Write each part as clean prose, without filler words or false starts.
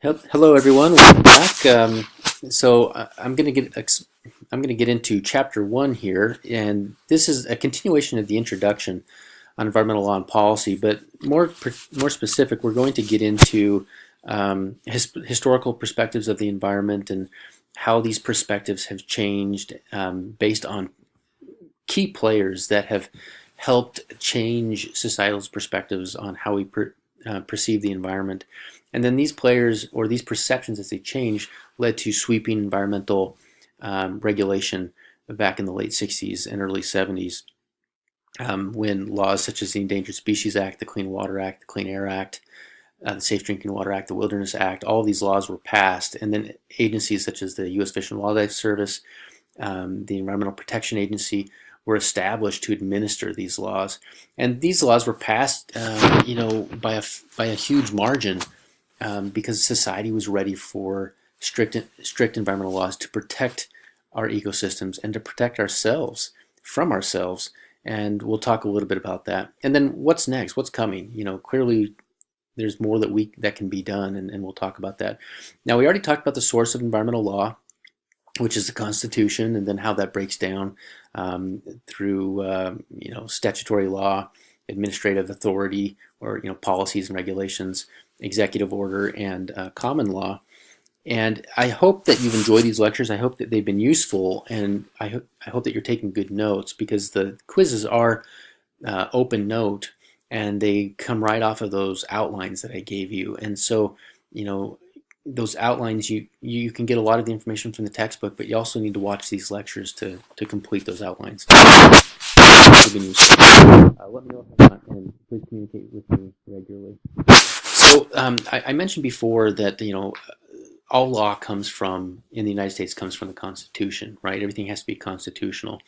Hello, everyone. Welcome back. I'm going to get into chapter one here, and this is a continuation of the introduction on environmental law and policy. But more specific, we're going to get into historical perspectives of the environment and how these perspectives have changed based on key players that have helped change societal perspectives on how we perceive the environment. And then these players or these perceptions as they change led to sweeping environmental regulation back in the late 60s and early 70s when laws such as the Endangered Species Act, the Clean Water Act, the Clean Air Act, the Safe Drinking Water Act, the Wilderness Act, all of these laws were passed. And then agencies such as the U.S. Fish and Wildlife Service, the Environmental Protection Agency, were established to administer these laws. And these laws were passed, by a huge margin because society was ready for strict environmental laws to protect our ecosystems and to protect ourselves from ourselves. And we'll talk a little bit about that. And then what's next? What's coming? Clearly there's more that can be done, and we'll talk about that. Now, we already talked about the source of environmental law, which is the Constitution, and then how that breaks down through statutory law, administrative authority, or policies and regulations, executive order, and common law. And I hope that you've enjoyed these lectures. I hope that they've been useful, and I hope that you're taking good notes, because the quizzes are open note, and they come right off of those outlines that I gave you. And so, those outlines, you can get a lot of the information from the textbook, but you also need to watch these lectures to complete those outlines. Let me know if not, and please communicate with me regularly. So I mentioned before that all law in the United States comes from the Constitution, right? Everything has to be constitutional.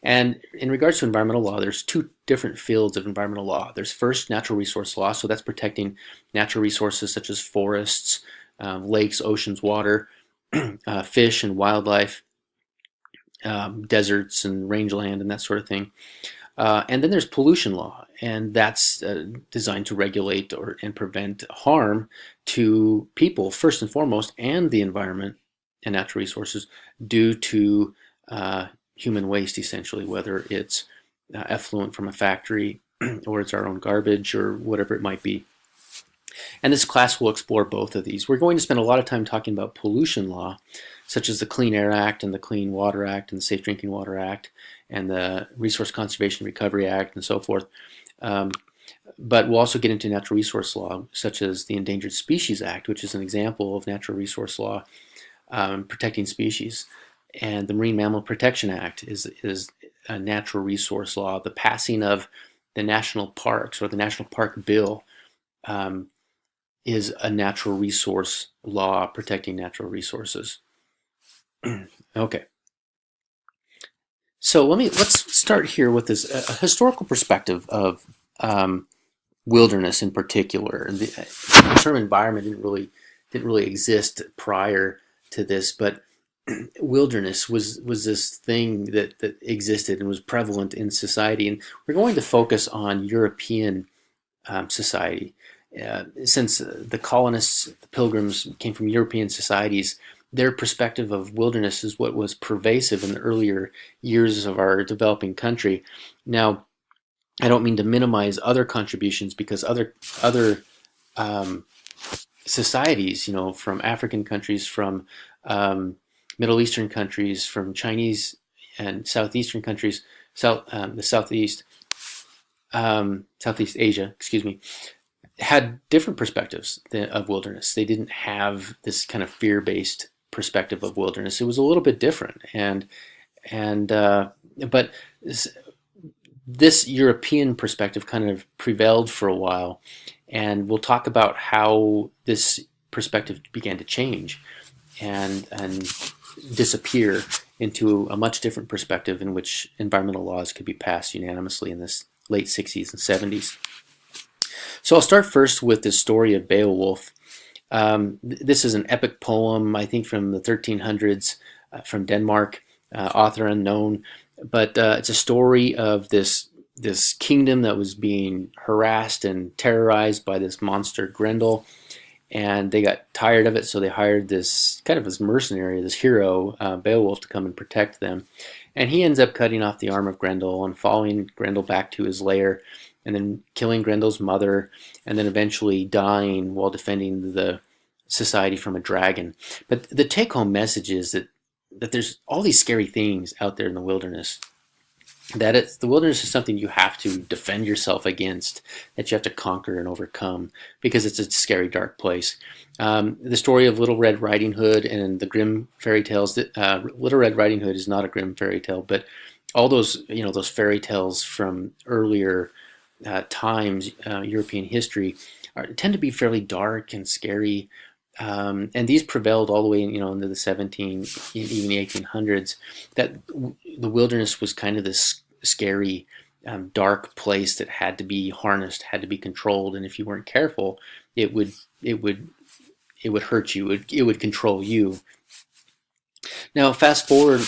And in regards to environmental law, there's two different fields of environmental law. There's first natural resource law, so that's protecting natural resources such as forests, lakes, oceans, water, fish and wildlife, deserts and rangeland and that sort of thing. And then there's pollution law, and that's designed to regulate and prevent harm to people, first and foremost, and the environment and natural resources due to human waste, essentially, whether it's effluent from a factory or it's our own garbage or whatever it might be. And this class will explore both of these. We're going to spend a lot of time talking about pollution law, such as the Clean Air Act and the Clean Water Act and the Safe Drinking Water Act and the Resource Conservation Recovery Act and so forth. But we'll also get into natural resource law, such as the Endangered Species Act, which is an example of natural resource law protecting species. And the Marine Mammal Protection Act is a natural resource law. The passing of the national parks, or the National Park Bill, is a natural resource law protecting natural resources. Okay. So let's start here with this a historical perspective of wilderness in particular. The term environment didn't really exist prior to this, but wilderness was this thing that existed and was prevalent in society. And we're going to focus on European society. Since the colonists, the pilgrims, came from European societies, their perspective of wilderness is what was pervasive in the earlier years of our developing country. Now, I don't mean to minimize other contributions, because other societies, from African countries, from Middle Eastern countries, from Chinese and Southeastern countries, Southeast Asia, had different perspectives of wilderness. They didn't have this kind of fear-based perspective of wilderness. It was a little bit different, but this European perspective kind of prevailed for a while, and we'll talk about how this perspective began to change and disappear into a much different perspective in which environmental laws could be passed unanimously in this late 60s and 70s. So I'll start first with the story of Beowulf. This is an epic poem, I think, from the 1300s, from Denmark, author unknown. But it's a story of this kingdom that was being harassed and terrorized by this monster Grendel. and they got tired of it, so they hired this kind of this mercenary, this hero, Beowulf, to come and protect them. And he ends up cutting off the arm of Grendel and following Grendel back to his lair, and then killing Grendel's mother, and then eventually dying while defending the society from a dragon. But the take-home message is that there's all these scary things out there in the wilderness, that the wilderness is something you have to defend yourself against, that you have to conquer and overcome, because it's a scary, dark place. The story of Little Red Riding Hood and the Grimm fairy tales. Little Red Riding Hood is not a Grimm fairy tale, but all those those fairy tales from earlier times, European history, tend to be fairly dark and scary. And these prevailed all the way, into the even the 1800s. That the wilderness was kind of this scary, dark place that had to be harnessed, had to be controlled, and if you weren't careful, it would hurt you. It would control you. Now, fast forward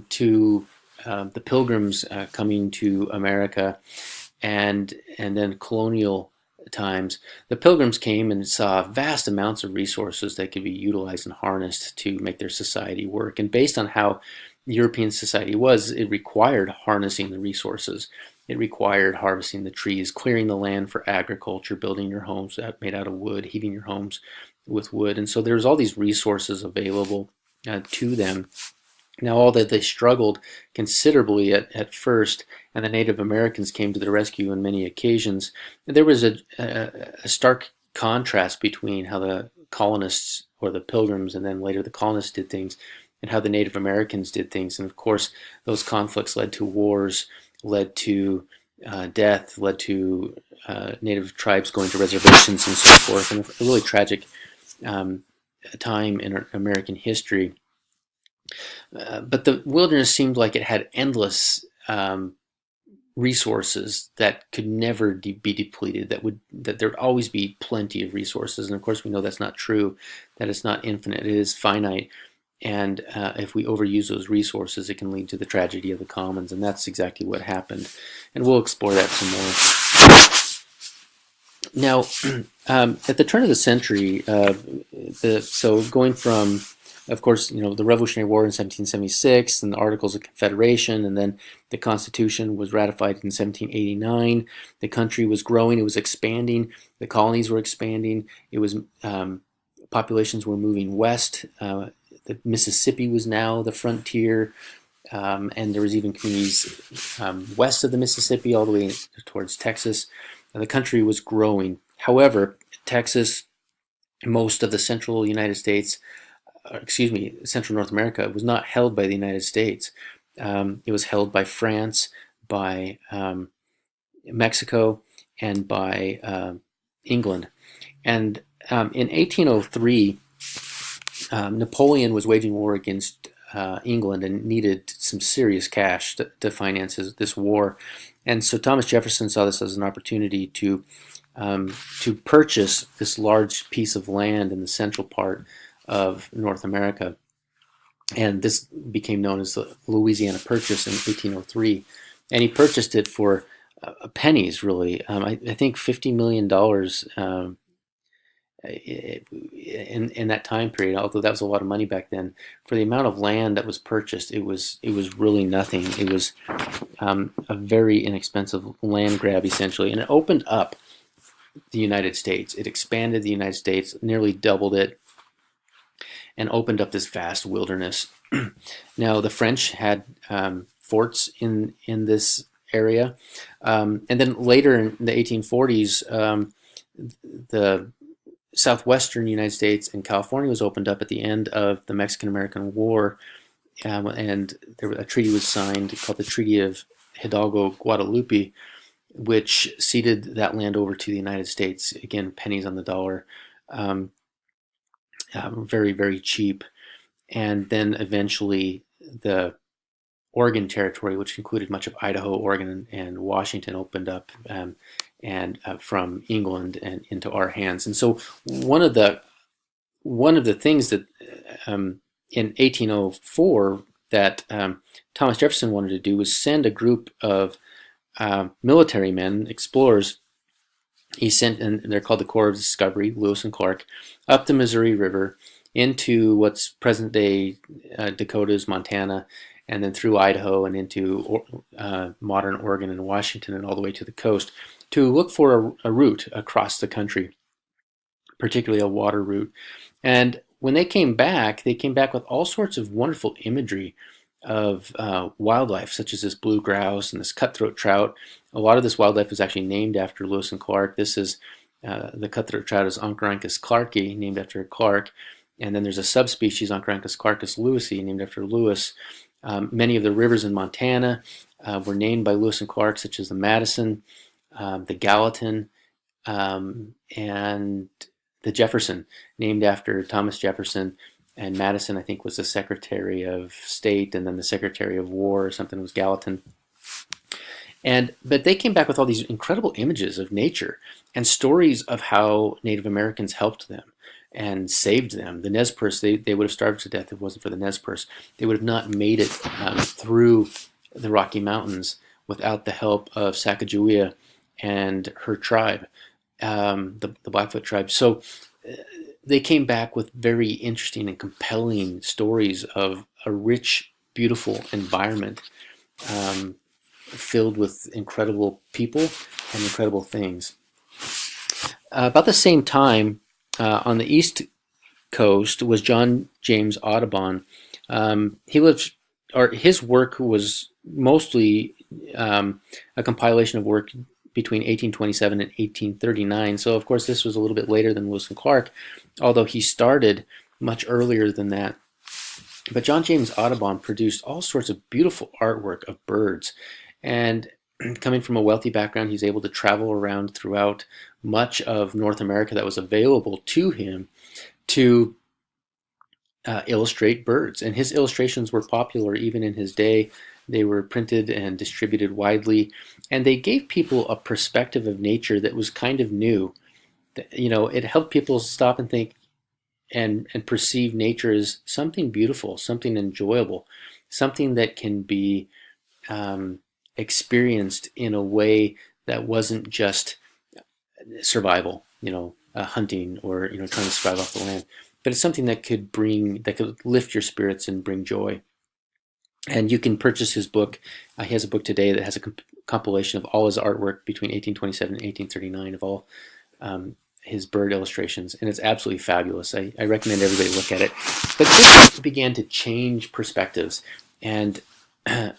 to the Pilgrims coming to America, and then colonial times. The Pilgrims came and saw vast amounts of resources that could be utilized and harnessed to make their society work. And based on how European society was, it required harnessing the resources. It required harvesting the trees, clearing the land for agriculture, building your homes made out of wood, heating your homes with wood. And so there's all these resources available to them. Now, all that they struggled considerably at first, and the Native Americans came to the rescue on many occasions. There was a stark contrast between how the colonists, or the Pilgrims, and then later the colonists did things, and how the Native Americans did things. And of course, those conflicts led to wars, led to death, led to Native tribes going to reservations and so forth, and a really tragic time in American history. But the wilderness seemed like it had endless resources that could never be depleted. That there'd always be plenty of resources, and of course we know that's not true. That it's not infinite; it is finite. And if we overuse those resources, it can lead to the tragedy of the commons, and that's exactly what happened. And we'll explore that some more. Now, at the turn of the century, so going from, of course, the Revolutionary War in 1776 and the Articles of Confederation, and then the Constitution was ratified in 1789. The country was growing, it was expanding, the colonies were expanding, it was populations were moving west. The Mississippi was now the frontier, and there was even communities west of the Mississippi all the way towards Texas. The country was growing. However, Texas, most of the central United States, Central North America, was not held by the United States. It was held by France, by Mexico, and by England. And in 1803, Napoleon was waging war against England and needed some serious cash to finance this war. And so Thomas Jefferson saw this as an opportunity to purchase this large piece of land in the central part of North America. And this became known as the Louisiana Purchase in 1803. And he purchased it for pennies, really. I think $50 million in that time period, although that was a lot of money back then. For the amount of land that was purchased, it was really nothing. It was a very inexpensive land grab, essentially. And it opened up the United States. It expanded the United States, nearly doubled it, and opened up this vast wilderness. Now, the French had forts in this area, and then later in the 1840s, the southwestern United States and California was opened up at the end of the Mexican-American War, and a treaty was signed called the Treaty of Hidalgo-Guadalupe, which ceded that land over to the United States. Again, pennies on the dollar. Very, very cheap. And then eventually the Oregon Territory, which included much of Idaho, Oregon, and Washington, opened up from England and into our hands. And so one of the things that in 1804 that Thomas Jefferson wanted to do was send a group of military men, explorers, he sent, and they're called the Corps of Discovery, Lewis and Clark, up the Missouri River into what's present-day Dakotas, Montana, and then through Idaho and into modern Oregon and Washington and all the way to the coast to look for a route across the country, particularly a water route. And when they came back with all sorts of wonderful imagery of wildlife, such as this blue grouse and this cutthroat trout. A lot of this wildlife is actually named after Lewis and Clark. This is the cutthroat trout is Oncorhynchus clarki, named after Clark. And then there's a subspecies, Oncorhynchus clarkus lewisi, named after Lewis. Many of the rivers in Montana were named by Lewis and Clark, such as the Madison, the Gallatin, and the Jefferson, named after Thomas Jefferson. And Madison, I think, was the Secretary of State, and then the Secretary of War or something was Gallatin. But they came back with all these incredible images of nature and stories of how Native Americans helped them and saved them. The Nez Perce, they would have starved to death if it wasn't for the Nez Perce. They would have not made it through the Rocky Mountains without the help of Sacagawea and her tribe, the Blackfoot tribe. So they came back with very interesting and compelling stories of a rich, beautiful environment filled with incredible people and incredible things. About the same time, on the East Coast was John James Audubon. His work was mostly a compilation of work between 1827 and 1839. So, of course, this was a little bit later than Lewis and Clark, although he started much earlier than that. But John James Audubon produced all sorts of beautiful artwork of birds. And coming from a wealthy background, he's able to travel around throughout much of North America that was available to him to illustrate birds. And his illustrations were popular even in his day. They were printed and distributed widely, and they gave people a perspective of nature that was kind of new. It helped people stop and think and perceive nature as something beautiful, something enjoyable, something that can be experienced in a way that wasn't just survival, hunting or trying to survive off the land, but it's something that could lift your spirits and bring joy. And you can purchase his book. He has a book today that has a compilation of all his artwork between 1827 and 1839 of all his bird illustrations, and it's absolutely fabulous. I recommend everybody look at it. But this began to change perspectives and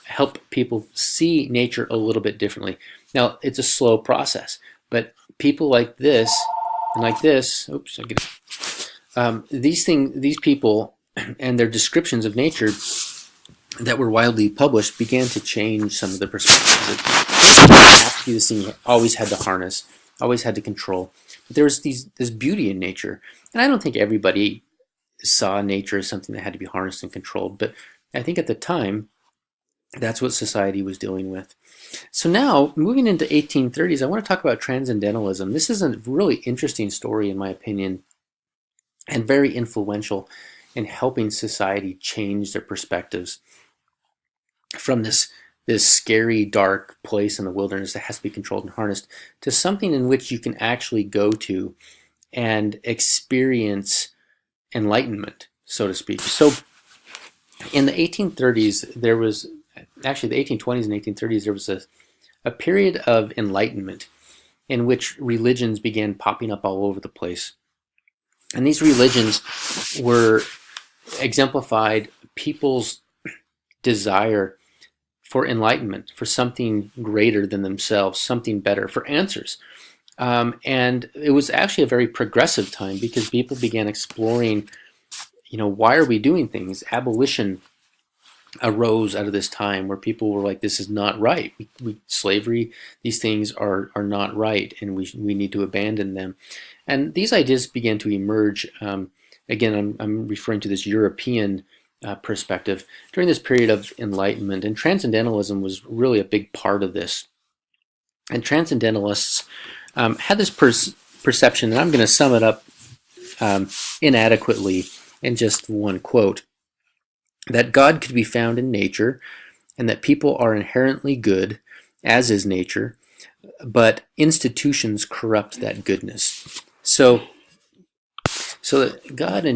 help people see nature a little bit differently. Now, it's a slow process, but people like this and like this, these people and their descriptions of nature that were widely published began to change some of the perspectives. This thing you always had to harness, always had to control. But there was this beauty in nature, and I don't think everybody saw nature as something that had to be harnessed and controlled, but I think at the time, that's what society was dealing with. So now, moving into 1830s, I want to talk about transcendentalism. This is a really interesting story, in my opinion, and very influential in helping society change their perspectives from this scary, dark place in the wilderness that has to be controlled and harnessed to something in which you can actually go to and experience enlightenment, so to speak. So in the 1830s, there was actually the 1820s and 1830s, there was a period of enlightenment in which religions began popping up all over the place. And these religions were exemplified people's desire for enlightenment, for something greater than themselves, something better, for answers. And it was actually a very progressive time because people began exploring, why are we doing things? Abolition arose out of this time where people were like, this is not right. Slavery, these things are not right, and we need to abandon them. And these ideas began to emerge. Again, I'm referring to this European perspective during this period of enlightenment, and transcendentalism was really a big part of this. And transcendentalists had this perception, and I'm going to sum it up inadequately in just one quote, that God could be found in nature, and that people are inherently good, as is nature, but institutions corrupt that goodness. So God